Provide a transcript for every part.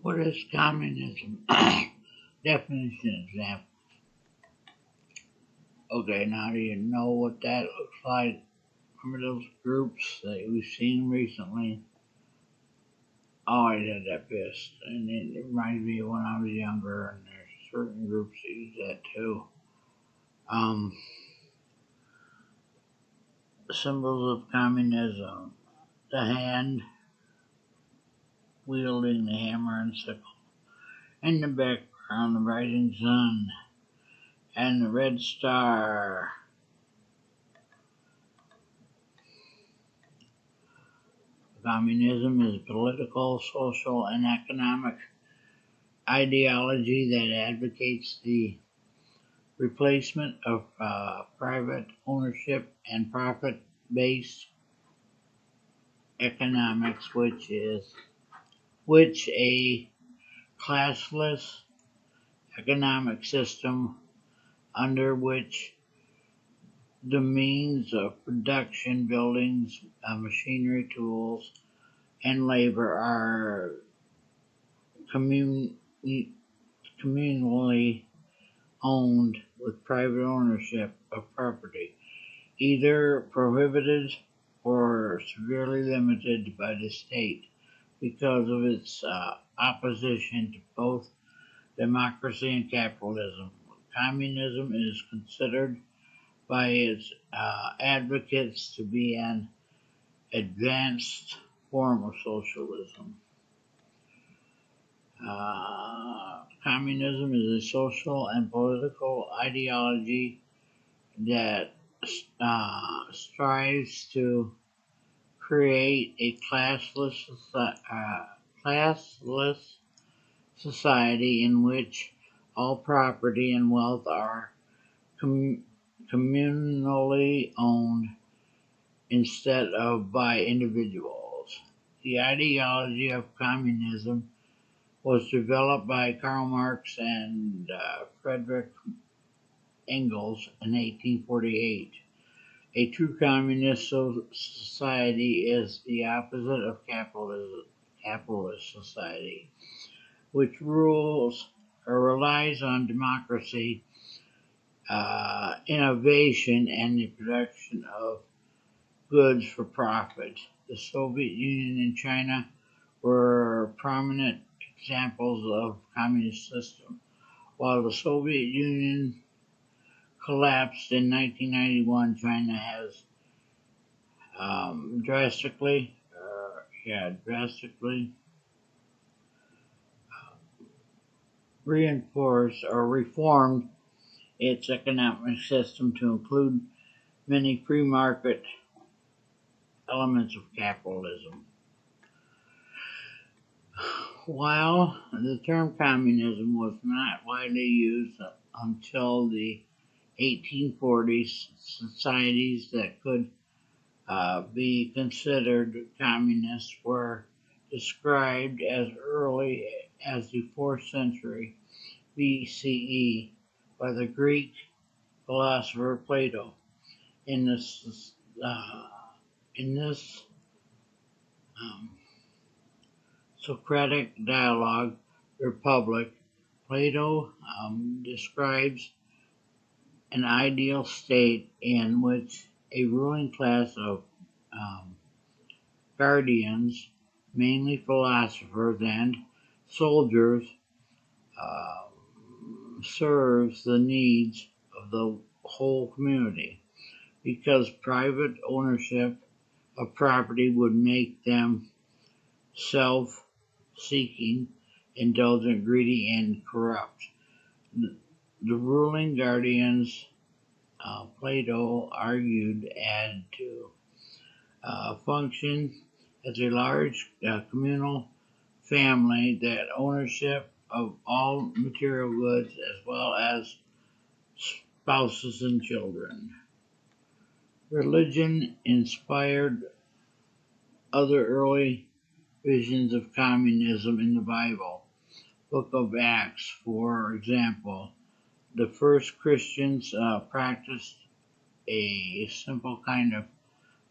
What is communism? Definition example. Okay, now do you know what that looks like? Remember those groups that we've seen recently? Oh, I did that best. And it reminds me of when I was younger, and there's certain groups that use that too. Um, Symbols of communism. The hand wielding the hammer and sickle. In the background, the rising sun and the red star. Communism is a political, social, and economic ideology that advocates the replacement of private ownership and profit-based economics, which a classless economic system under which the means of production, buildings, machinery, tools, and labor are communally owned with private ownership of property, either prohibited or severely limited by the state because of its opposition to both democracy and capitalism. Communism is considered by its advocates to be an advanced form of socialism. Communism is a social and political ideology that strives to create a classless society in which all property and wealth are communally owned instead of by individuals. The ideology of communism was developed by Karl Marx and Friedrich Engels in 1848. A true communist society is the opposite of capitalist society, which rules or relies on democracy, innovation, and the production of goods for profit. The Soviet Union and China were prominent examples of communist system. While the Soviet Union collapsed in 1991, China has drastically reinforced or reformed its economic system to include many free market elements of capitalism. While the term communism was not widely used until the 1840s, societies that could be considered communist were described as early as the 4th century BCE by the Greek philosopher Plato. In this Socratic dialogue, Republic, Plato describes an ideal state in which a ruling class of guardians, mainly philosophers and soldiers, serves the needs of the whole community, because private ownership of property would make them self-seeking, indulgent, greedy, and corrupt. The ruling guardians, Plato argued, had to function as a large communal family, that ownership of all material goods as well as spouses and children. Religion inspired other early visions of communism in the Bible. Book of Acts, for example, the first Christians practiced a simple kind of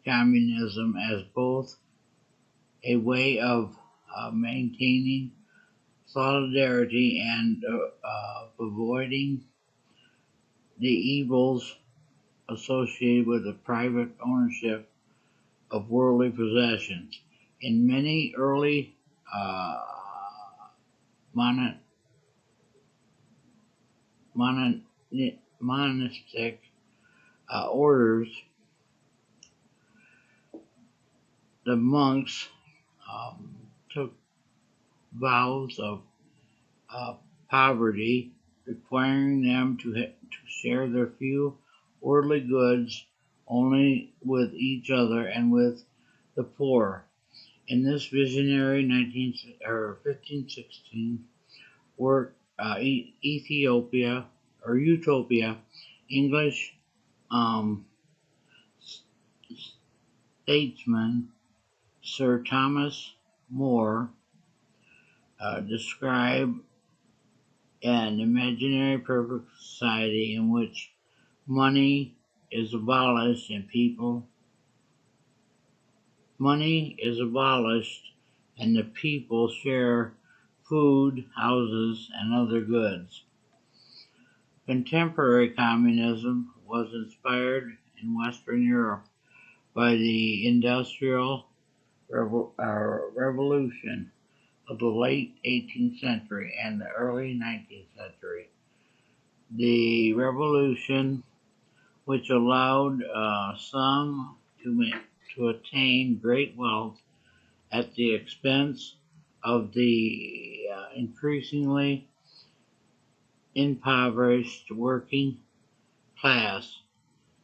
communism as both a way of maintaining solidarity and avoiding the evils associated with the private ownership of worldly possessions. In many early uh, mono- monastic orders, the monks took vows of uh, poverty, requiring them to share their few worldly goods only with each other and with the poor. In this visionary 1516 work, Ethiopia or Utopia, English um, statesman Sir Thomas More described an imaginary perfect society in which money is abolished and the people share food, houses, and other goods. Contemporary communism was inspired in Western Europe by the Industrial Revolution of the late 18th century and the early 19th century. The revolution, which allowed some to attain great wealth at the expense of the increasingly impoverished working class,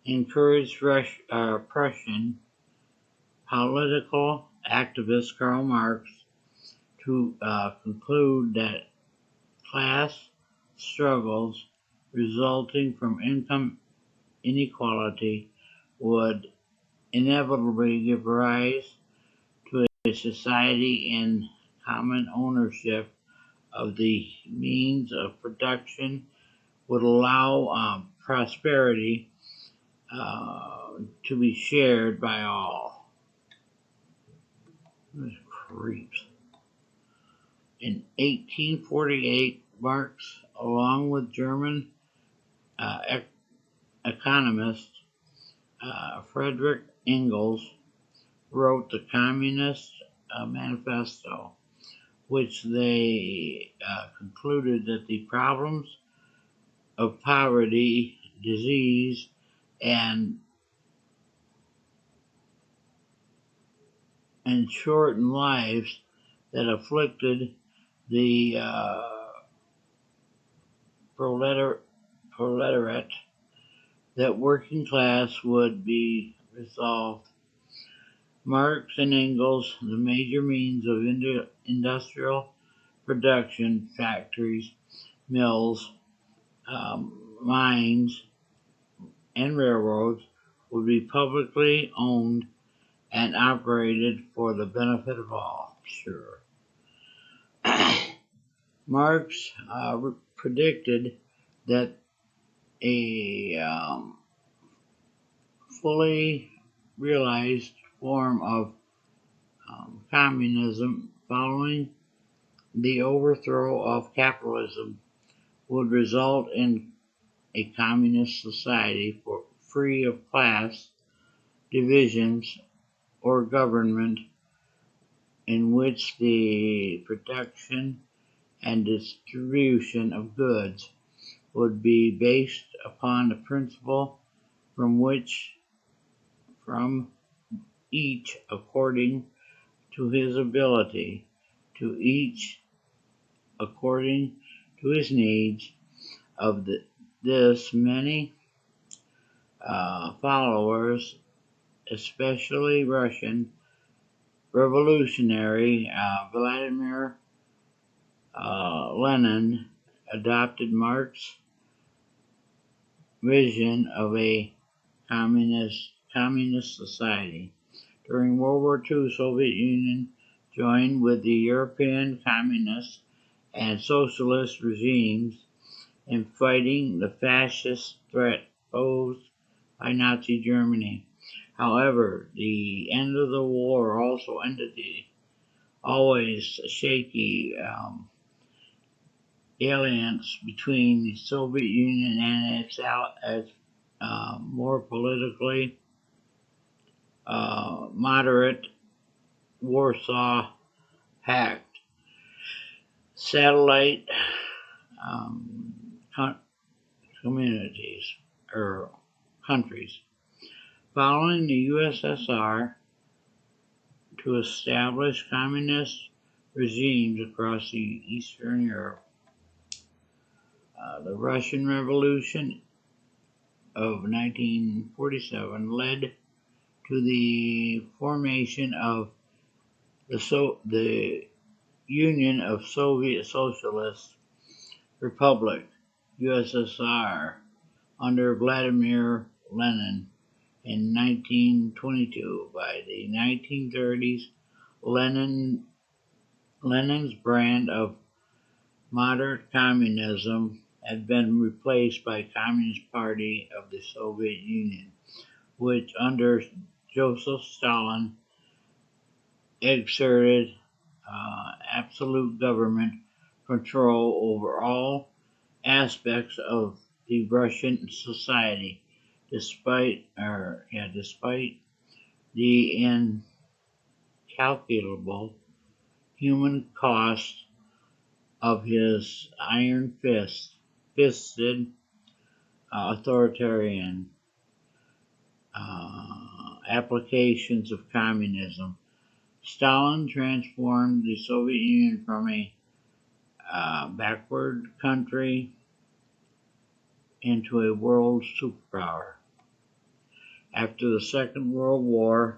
encouraged Prussian political activist Karl Marx to conclude that class struggles resulting from income inequality would inevitably give rise to a society in common ownership of the means of production would allow prosperity to be shared by all. Those creeps. In 1848, Marx, along with German economist Friedrich Engels, wrote the Communist Manifesto, which they concluded that the problems of poverty, disease, and shortened lives that afflicted the proletariat, that working class would be resolved. Marx and Engels, the major means of industrial production, factories, mills, mines, and railroads, would be publicly owned and operated for the benefit of all. Sure. Marx predicted that a fully realized form of communism following the overthrow of capitalism would result in a communist society free of class divisions or government, in which the production and distribution of goods would be based upon the principle from each according to his ability, to each according to his needs. Of this, many followers, especially Russian revolutionary Vladimir Lenin, adopted Marx's vision of a communist society. During World War II, Soviet Union joined with the European communist and socialist regimes in fighting the fascist threat posed by Nazi Germany. However, the end of the war also ended the always shaky alliance between the Soviet Union and its more politically moderate Warsaw Pact satellite um, communities or countries, following the USSR to establish communist regimes across Eastern Europe. The Russian Revolution of 1947 led to the formation of the Union of Soviet Socialist Republic, USSR, under Vladimir Lenin in 1922. By the 1930s, Lenin's brand of moderate communism had been replaced by Communist Party of the Soviet Union, which under Joseph Stalin exerted absolute government control over all aspects of the Russian society, despite the incalculable human cost of his iron-fisted authoritarian applications of communism. Stalin transformed the Soviet Union from a backward country into a world superpower. After the Second World War,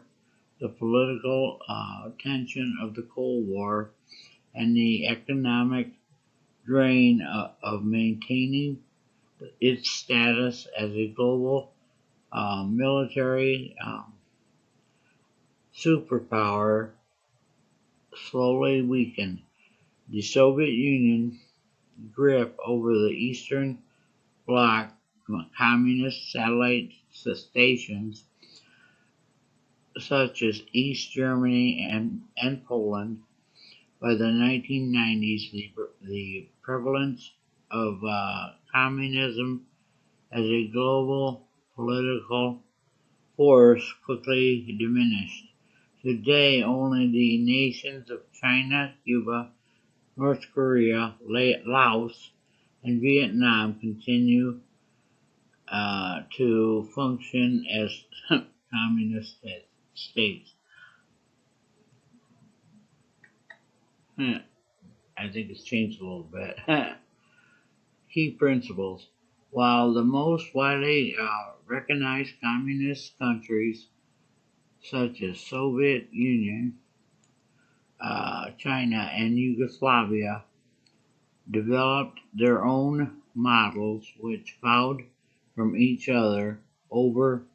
the political tension of the Cold War and the economic drain of maintaining its status as a global military superpower slowly weakened the Soviet Union's grip over the Eastern Bloc communist satellite stations such as East Germany and Poland. By the 1990s, the prevalence of communism as a global political force quickly diminished. Today, only the nations of China, Cuba, North Korea, Laos, and Vietnam continue to function as communist states. I think it's changed a little bit. Key principles. While the most widely recognized communist countries, such as Soviet Union, China, and Yugoslavia, developed their own models which found from each other over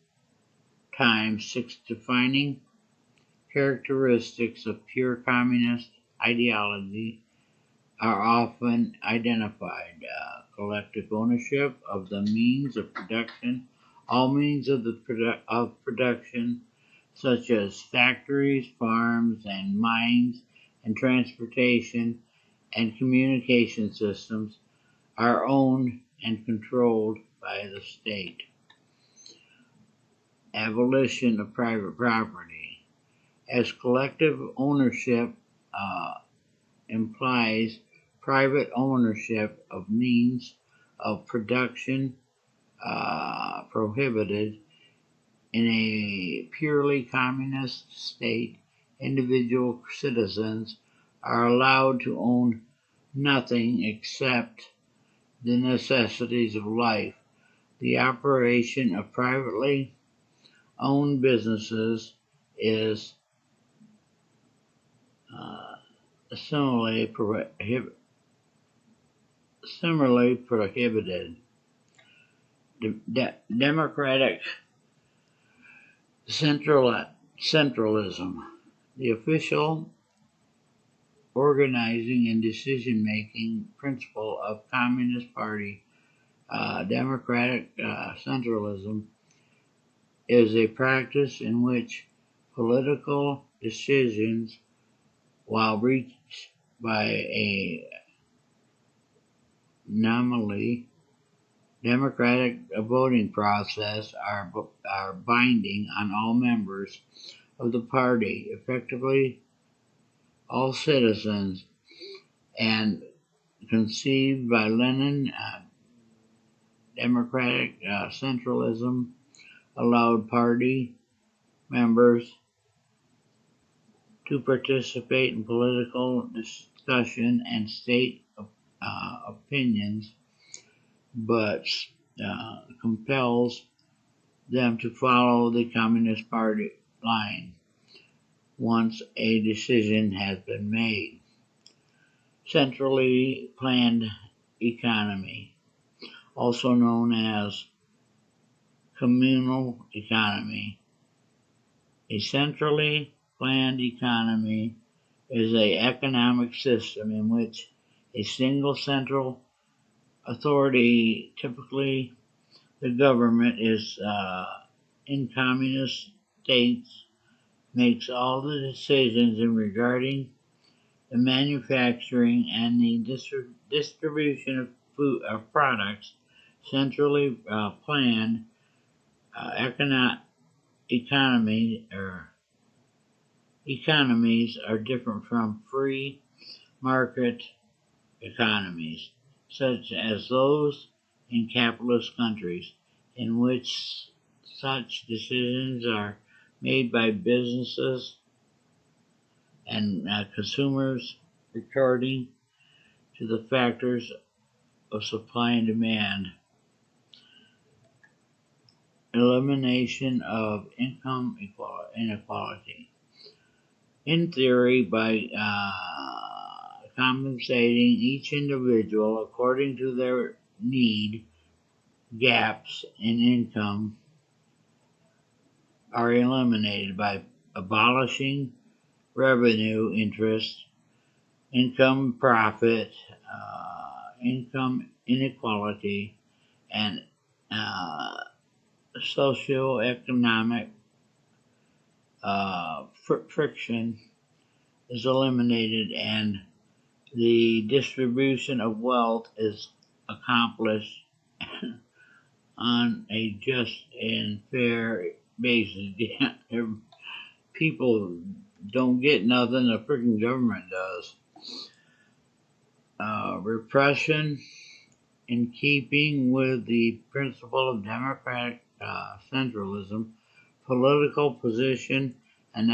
time, 6 defining characteristics of pure communist ideology are often identified. Collective ownership of the means of production, all means of production, such as factories, farms, and mines, and transportation and communication systems, are owned and controlled by the state. Abolition of private property. As collective ownership implies private ownership of means of production prohibited in a purely communist state, individual citizens are allowed to own nothing except the necessities of life. The operation of privately owned businesses is similarly prohibited. Democratic centralism. The official organizing and decision-making principle of Communist Party democratic centralism is a practice in which political decisions, while reached by a nominally democratic voting process are binding on all members of the party, effectively all citizens, and conceived by Lenin. Democratic centralism allowed party members to participate in political discussion and state opinions, but compels them to follow the Communist Party line once a decision has been made. Centrally planned economy, also known as communal economy. A centrally planned economy is an economic system in which a single central authority, typically the government, is in communist states, makes all the decisions in regarding the manufacturing and the distribution of food of products. Centrally planned economies are different from free market economies, such as those in capitalist countries, in which such decisions are made by businesses and consumers according to the factors of supply and demand. Elimination of income inequality. In theory, by compensating each individual according to their need, gaps in income are eliminated by abolishing revenue interest, income profit, income inequality, and socioeconomic friction is eliminated, and the distribution of wealth is accomplished on a just and fair basis. People don't get nothing, the freaking government does. Repression, in keeping with the principle of democratic centralism, political position, and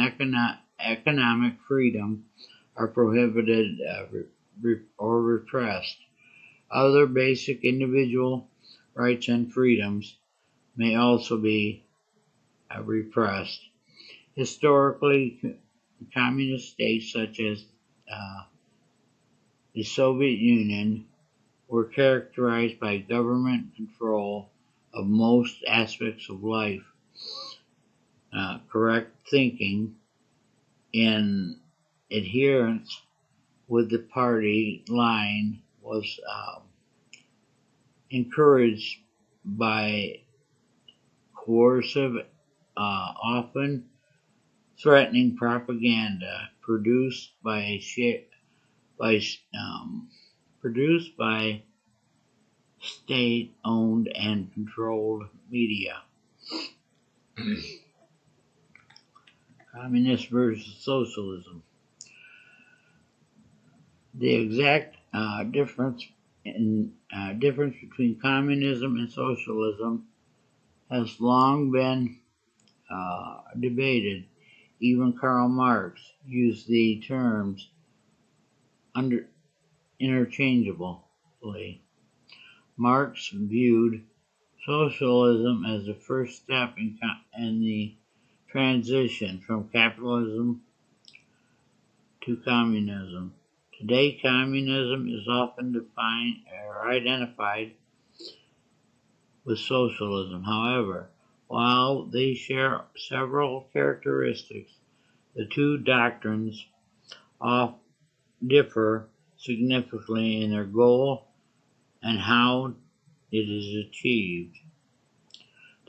economic freedom are prohibited or repressed. Other basic individual rights and freedoms may also be repressed. Historically, communist states such as the Soviet Union were characterized by government control of most aspects of life. Correct thinking in adherence with the party line was encouraged by coercive, often threatening propaganda produced by state-owned and controlled media. Communist versus socialism. The exact difference between communism and socialism has long been debated. Even Karl Marx used the terms interchangeably. Marx viewed socialism as the first step in the transition from capitalism to communism. Today, communism is often defined or identified with socialism. However, while they share several characteristics, the two doctrines differ significantly in their goal and how it is achieved.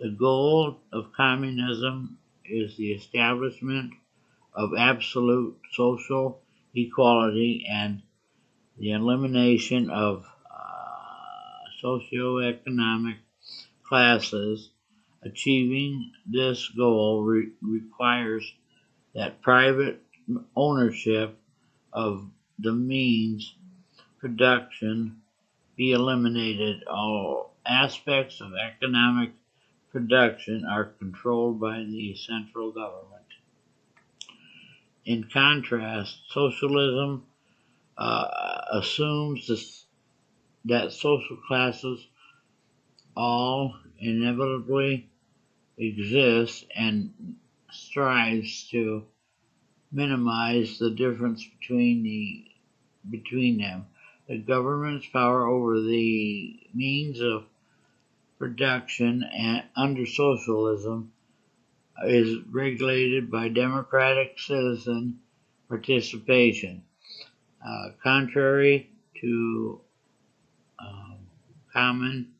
The goal of communism is the establishment of absolute social equality and the elimination of socioeconomic classes. Achieving this goal requires that private ownership of the means production be eliminated. All aspects of economic production are controlled by the central government. In contrast, socialism assumes that social classes all inevitably exist and strives to minimize the difference between them. The government's power over the means of production under socialism is regulated by democratic citizen participation. Contrary to common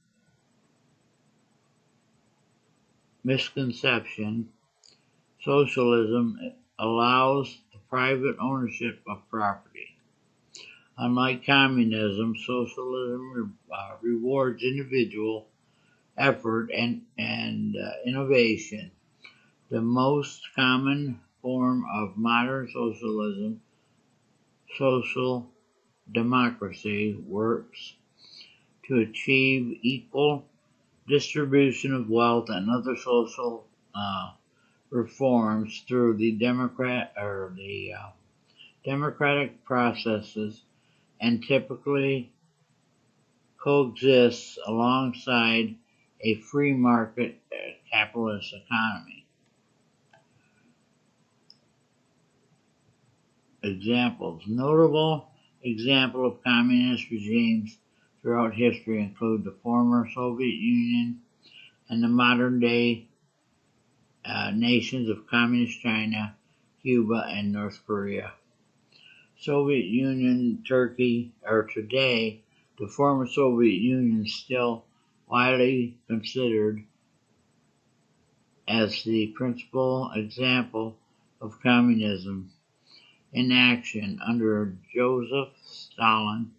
misconception, socialism allows the private ownership of property. Unlike communism, socialism rewards individual effort and innovation. The most common form of modern socialism, social democracy, works to achieve equal distribution of wealth and other social reforms through the democratic processes, and typically coexists alongside a free market capitalist economy. Examples. Notable examples of communist regimes throughout history include the former Soviet Union and the modern-day nations of Communist China, Cuba, and North Korea. Soviet Union, Turkey, or today, the former Soviet Union is still widely considered as the principal example of communism in action under Joseph Stalin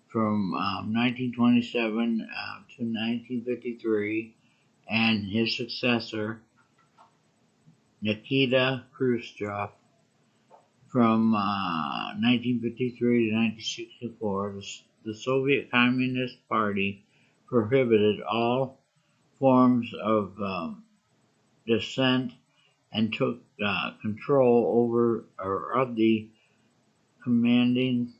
from 1927 to 1953, and his successor Nikita Khrushchev from 1953 to 1964. The Soviet Communist Party prohibited all forms of dissent and took control of the commanding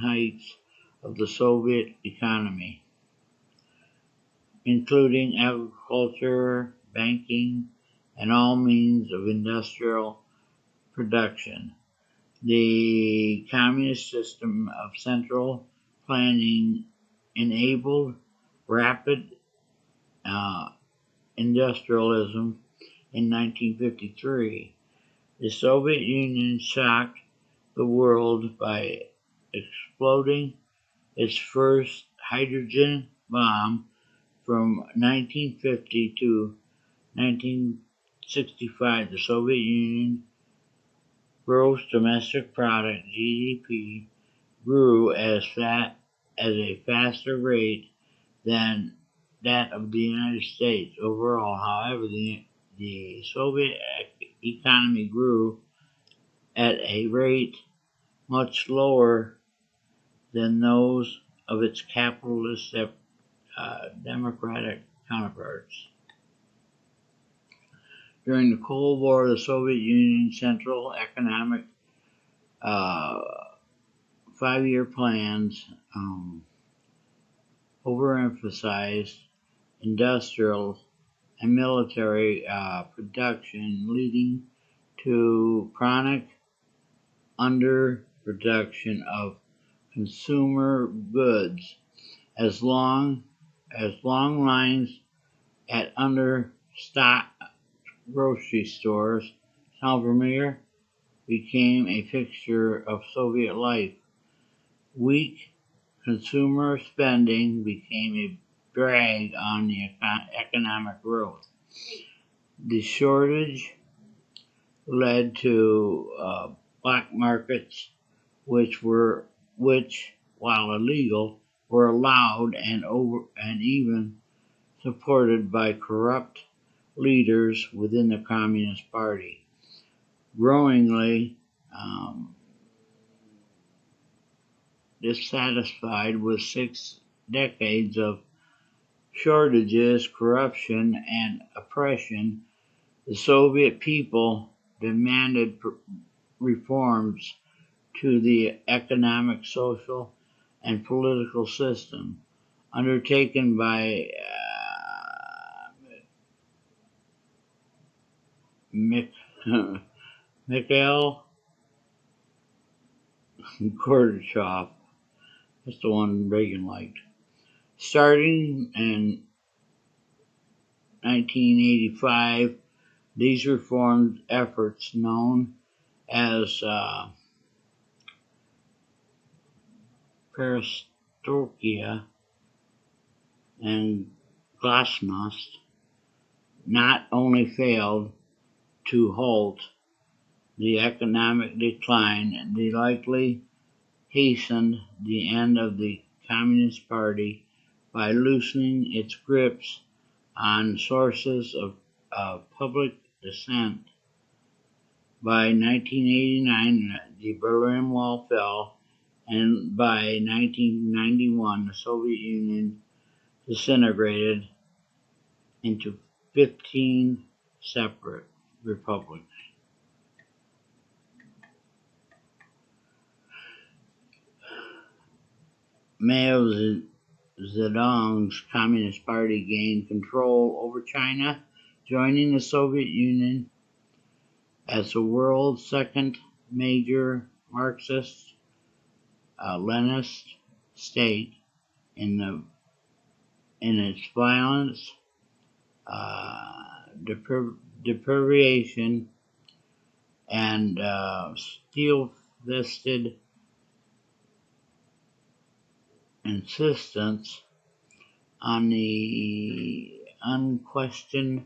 heights of the Soviet economy, including agriculture, banking, and all means of industrial production. The communist system of central planning enabled rapid industrialism in 1953. The Soviet Union shocked the world by exploding its first hydrogen bomb from 1950 to 1965. The Soviet Union gross domestic product (GDP) grew at a faster rate than that of the United States overall. However, the Soviet economy grew at a rate much lower than those of its capitalist democratic counterparts. During the Cold War, the Soviet Union's central economic 5-year plans overemphasized industrial and military production, leading to chronic underproduction of consumer goods, as long lines at understocked grocery stores. Sound became a fixture of Soviet life. Weak consumer spending became a drag on the economic growth. The shortage led to black markets, which while illegal, were allowed and even supported by corrupt leaders within the Communist Party. Growingly dissatisfied with 6 decades of shortages, corruption, and oppression, the Soviet people demanded reforms to the economic, social, and political system undertaken by Mikhail Gorbachev. That's the one Reagan liked. Starting in 1985, these reform efforts, known as perestroika and glasnost, not only failed to halt the economic decline, they likely hastened the end of the Communist Party by loosening its grips on sources of public dissent. By 1989, the Berlin Wall fell, and by 1991, the Soviet Union disintegrated into 15 separate republics. Mao Zedong's Communist Party gained control over China, joining the Soviet Union as the world's second major Marxist Leninist state. In its violence, deprivation, and steel-fisted insistence on the unquestioned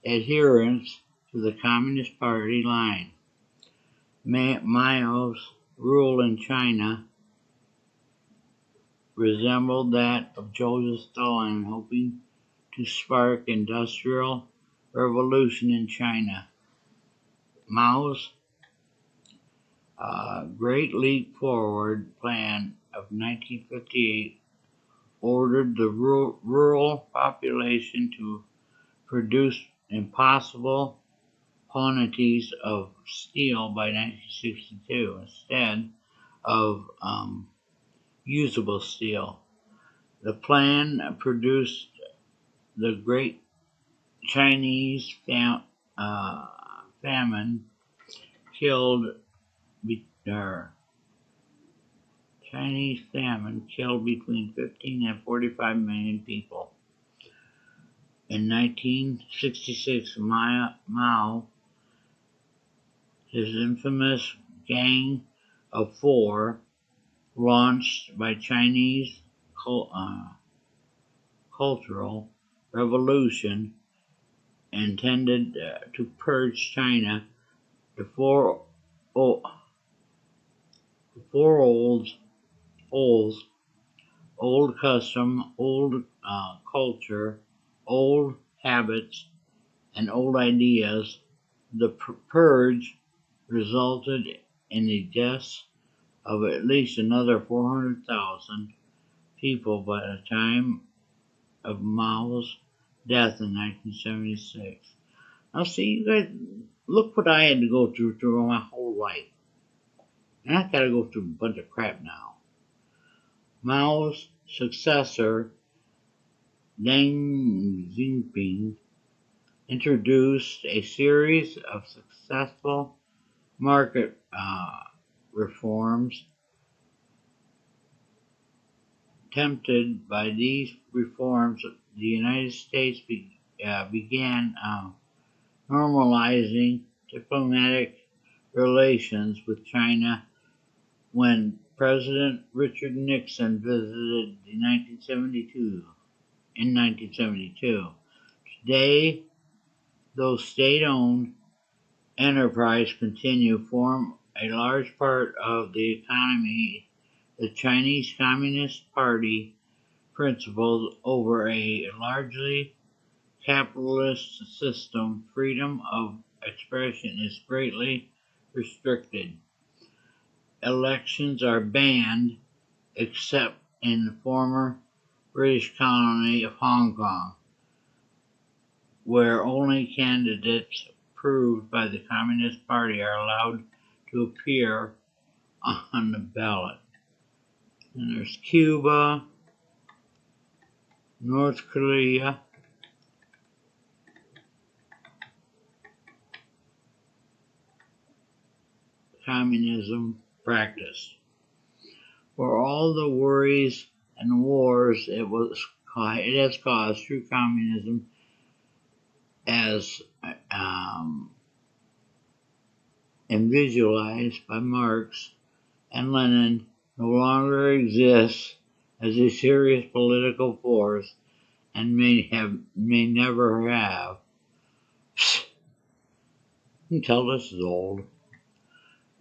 adherence to the Communist Party line. Mao's rule in China resembled that of Joseph Stalin, hoping to spark industrial revolution in China. Mao's Great Leap Forward plan of 1958 ordered the rural population to produce impossible quantities of steel by 1962 instead of usable steel. The plan produced the Great Chinese Famine, killed between 15 and 45 million people. In 1966, Mao, his infamous Gang of Four, launched by Chinese Cultural Revolution, intended to purge China. The four old custom, old culture, old habits, and old ideas. The purge resulted in the deaths of at least another 400,000 people by the time of Mao's death in 1976. Now, see, you guys, look what I had to go through my whole life. And I gotta go through a bunch of crap now. Mao's successor, Deng Xiaoping, introduced a series of successful market reforms. Tempted by these reforms, the United States began normalizing diplomatic relations with China when President Richard Nixon visited in 1972. Today, those state-owned enterprises continue to form a large part of the economy the Chinese Communist Party principles over a largely capitalist system, freedom of expression is greatly restricted. Elections are banned except in the former British colony of Hong Kong, where only candidates approved by the Communist Party are allowed to appear on the ballot. And there's Cuba, North Korea, communism practice. For all the worries and wars it has caused through communism, as visualized by Marx and Lenin, no longer exists as a serious political force and may never have. Until this is old.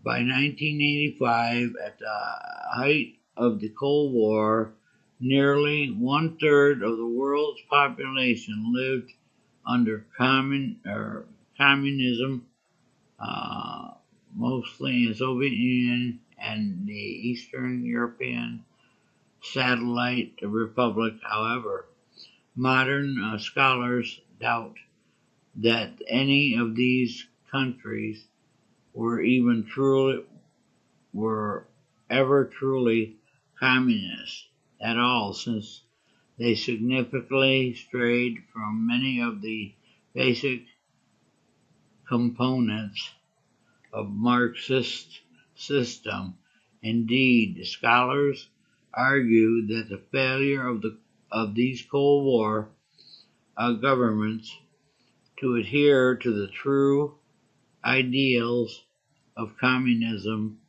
By 1985, at the height of the Cold War, nearly 1/3 of the world's population lived under communism, mostly in the Soviet Union and the Eastern European satellite republic. However, modern scholars doubt that any of these countries were ever truly communist at all, since they significantly strayed from many of the basic components of Marxist system. Indeed, scholars argue that the failure of these Cold War governments to adhere to the true ideals of communism,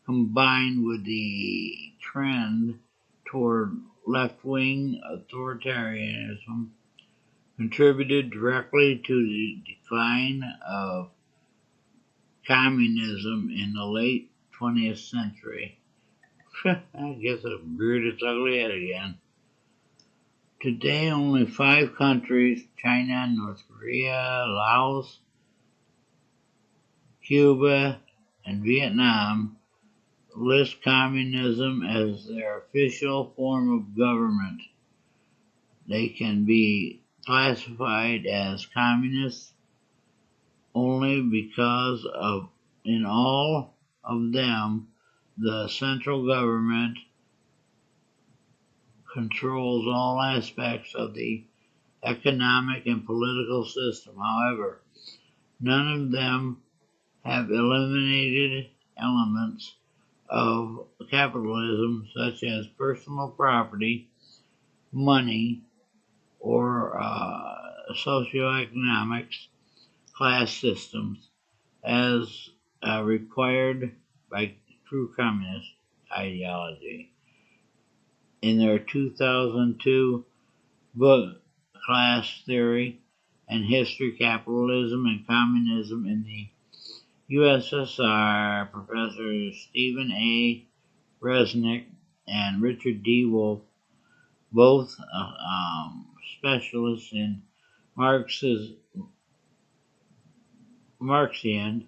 combined with the trend toward left-wing authoritarianism, contributed directly to the decline of communism in the late 20th century. I guess it reared its ugly head again. Today, only 5 countries, China, North Korea, Laos, Cuba, and Vietnam, list communism as their official form of government. They can be classified as communist only because in all of them, the central government controls all aspects of the economic and political system. However, none of them have eliminated elements of capitalism such as personal property, money, or socioeconomics class systems as required by true communist ideology. In their 2002 book, Class Theory and History, Capitalism and Communism in the USSR, Professor Stephen A. Resnick and Richard D. Wolff, both specialists in Marxian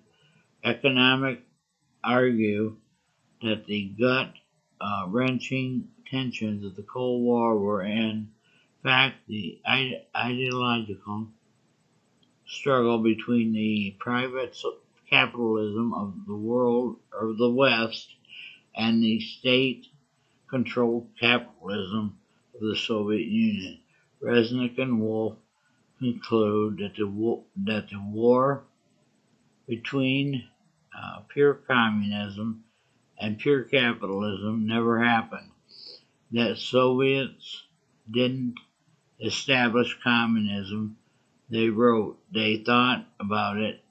economics, argue that the gut-wrenching tensions of the Cold War were in fact the ideological struggle between the private capitalism of the world of the West and the state-controlled capitalism of the Soviet Union. Resnick and Wolff conclude that the war between pure communism and pure capitalism never happened, that Soviets didn't establish communism. They thought about it,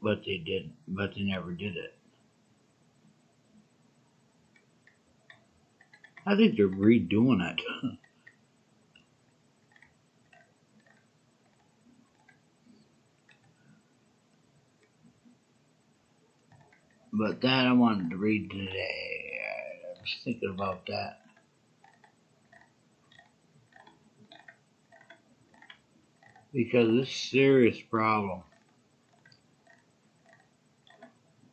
but they never did it. I think they're redoing it. But that I wanted to read today. was thinking about that because it's a serious problem,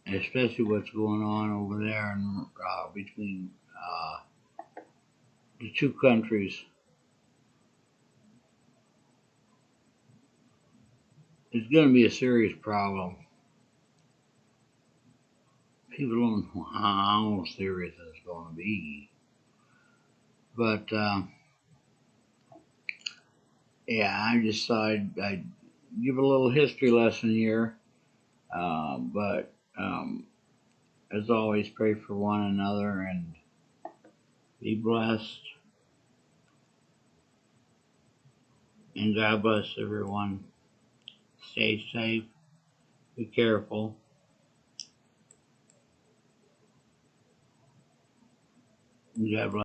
especially what's going on over there in, between the two countries. It's going to be a serious problem. People don't know how serious it's going to be. But, yeah, I just thought I'd give a little history lesson here. But as always, pray for one another and be blessed. And God bless everyone. Stay safe. Be careful. God bless.